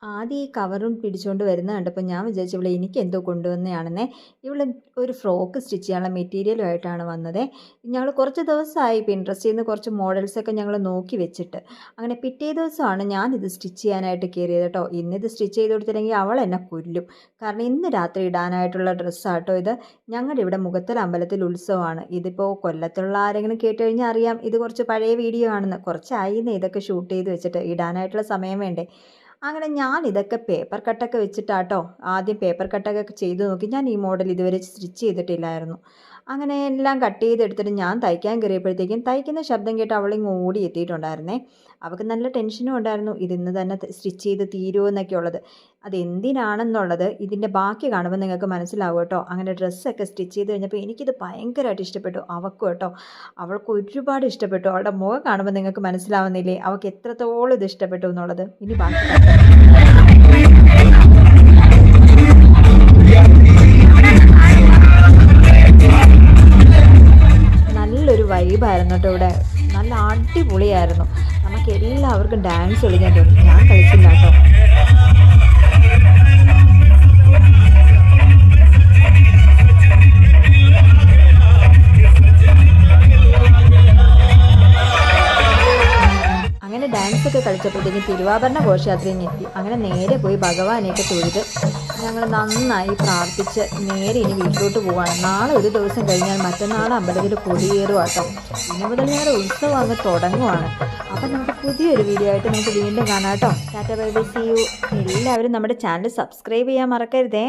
ആദ്യം ഈ കവറും പിടിച്ചുകൊണ്ട് വരുന്നത് കണ്ടപ്പോൾ ഞാൻ വിചാരിച്ചു ഇവള് എനിക്കെന്തോ കൊണ്ടുവന്നതാണെന്നേ. ഇവള് ഒരു ഫ്രോക്ക് സ്റ്റിച്ച് ചെയ്യാനുള്ള മെറ്റീരിയലുമായിട്ടാണ് വന്നത്. ഞങ്ങൾ കുറച്ച് ദിവസമായി പിൻട്രസ്റ്റിൽ നിന്ന് കുറച്ച് മോഡൽസൊക്കെ ഞങ്ങൾ നോക്കി വെച്ചിട്ട്. അങ്ങനെ പിറ്റേ ദിവസമാണ് ഞാനിത് സ്റ്റിച്ച് ചെയ്യാനായിട്ട് കയറിയത് കേട്ടോ. ഇന്നിത് സ്റ്റിച്ച് ചെയ്ത് കൊടുത്തില്ലെങ്കിൽ അവൾ എന്നെ കൊല്ലും. കാരണം ഇന്ന് രാത്രി ഇടാനായിട്ടുള്ള ഡ്രസ്സാട്ടോ ഇത്. ഞങ്ങളുടെ ഇവിടെ മുഖത്തല അമ്പലത്തിൽ ഉത്സവമാണ്. ഇതിപ്പോൾ കൊല്ലത്തുള്ള ആരെങ്കിലും കേട്ട് കഴിഞ്ഞാൽ അറിയാം ഇത് കുറച്ച് പഴയ വീഡിയോ ആണെന്ന്. കുറച്ചായിന്ന് ഇതൊക്കെ ഷൂട്ട് ചെയ്ത് വെച്ചിട്ട് ഇടാനായിട്ടുള്ള സമയം വേണ്ടേ. അങ്ങനെ ഞാൻ ഇതൊക്കെ പേപ്പർ കട്ടൊക്കെ വെച്ചിട്ടാട്ടോ ആദ്യം പേപ്പർ കട്ടൊക്കെ ചെയ്ത് നോക്കി. ഞാൻ ഈ മോഡൽ ഇതുവരെ സ്റ്റിച്ച് ചെയ്തിട്ടില്ലായിരുന്നു. അങ്ങനെ എല്ലാം കട്ട് ചെയ്തെടുത്തിട്ട് ഞാൻ തയ്ക്കാൻ കയറിയപ്പോഴത്തേക്കും തയ്ക്കുന്ന ശബ്ദം കേട്ട് അവളിങ്ങ് ഓടി എത്തിയിട്ടുണ്ടായിരുന്നേ. അവൾക്ക് നല്ല ടെൻഷനും ഉണ്ടായിരുന്നു ഇതിന്ന് തന്നെ സ്റ്റിച്ച് ചെയ്ത് തീരുമോ എന്നൊക്കെ ഉള്ളത്. അതെന്തിനാണെന്നുള്ളത് ഇതിൻ്റെ ബാക്കി കാണുമ്പോൾ നിങ്ങൾക്ക് മനസ്സിലാവും കേട്ടോ. അങ്ങനെ ഡ്രസ്സൊക്കെ സ്റ്റിച്ച് ചെയ്ത് കഴിഞ്ഞപ്പോൾ എനിക്കിത് ഭയങ്കരമായിട്ട് ഇഷ്ടപ്പെട്ടു. അവൾക്കും കേട്ടോ, അവൾക്ക് ഒരുപാട് ഇഷ്ടപ്പെട്ടു. അവളുടെ മുഖം കാണുമ്പോൾ നിങ്ങൾക്ക് മനസ്സിലാവുന്നില്ലേ അവൾക്ക് എത്രത്തോളം ഇത് ഇഷ്ടപ്പെട്ടു എന്നുള്ളത്. ഇനി ബാക്കി നല്ലൊരു വൈബായിരുന്നു കേട്ടോ ഇവിടെ. നല്ല അടിപൊളിയായിരുന്നു. നമുക്ക് എല്ലാവർക്കും ഡാൻസ് കളിക്കാൻ തോന്നി. ഞാൻ കളിച്ചില്ല കേട്ടോ. അങ്ങനെ ഡാൻസൊക്കെ കളിച്ചപ്പോഴത്തേക്കും തിരുവാഭരണ ഘോഷയാത്രയും എത്തി. അങ്ങനെ നേരെ പോയി ഭഗവാനെയൊക്കെ തൊഴുത് ഞങ്ങൾ നന്നായി പ്രാർത്ഥിച്ച് നേരെ ഇനി വീട്ടിലോട്ട് പോവാണ്. നാളെ ഒരു ദിവസം കഴിഞ്ഞാൽ മറ്റന്നാൾ അമ്പലത്തിൽ കൊടിയേറും കേട്ടോ. ഇനി മുതൽ ഞങ്ങളുടെ ഉത്സവം അങ്ങ് തുടങ്ങുവാണ്. അപ്പം നമുക്ക് പുതിയൊരു വീഡിയോ ആയിട്ട് നമുക്ക് വീണ്ടും കാണാം കേട്ടോ. Tata bye bye, see you. എല്ലാവരും നമ്മുടെ ചാനൽ സബ്സ്ക്രൈബ് ചെയ്യാൻ മറക്കരുതേ.